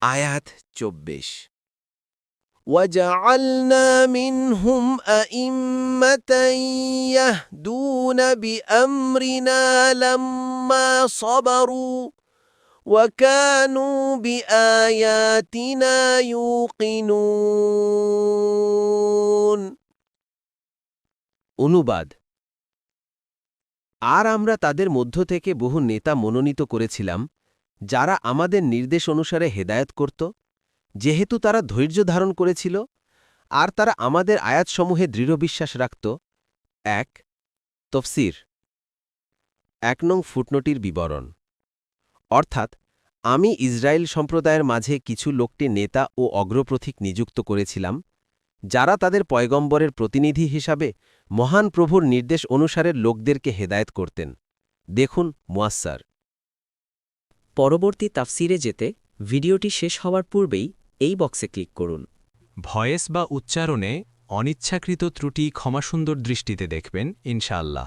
আয়াত ২৪ وَجَعَلْنَا مِنْهُمْ أَئِمَّةً يَهْدُونَ بِأَمْرِنَا لَمَّا صَبَرُوا وَكَانُوا بِآيَاتِنَا يُوقِنُونَ অনুবাদ আর আমরা তাদের মধ্য থেকে বহু নেতা মনোনীত করেছিলাম যারা আমাদের নির্দেশ অনুসারে হেদায়েত করত যেহেতু তারা ধৈর্য ধারণ করেছিল আর তারা আমাদের আয়াতসমূহে দৃঢ় বিশ্বাস রাখত। ১ তফসির ১ নং ফুটনোটির বিবরণ অর্থাৎ আমি ইসরায়েল সম্প্রদায়ের মাঝে কিছু লোককে নেতা ও অগ্রপথিক নিযুক্ত করেছিলাম যারা তাদের পয়গম্বরের প্রতিনিধি হিসাবে মহান প্রভুর নির্দেশ অনুসারে লোকদেরকে হেদায়েত করতেন। দেখুন মুয়াস্সার। পরবর্তী তাফসিরে যেতে ভিডিওটি শেষ হওয়ার পূর্বেই এই বক্সে ক্লিক করুন। ভয়েস বা উচ্চারণে অনিচ্ছাকৃত ত্রুটি ক্ষমাসুন্দর দৃষ্টিতে দেখবেন ইনশাআল্লাহ।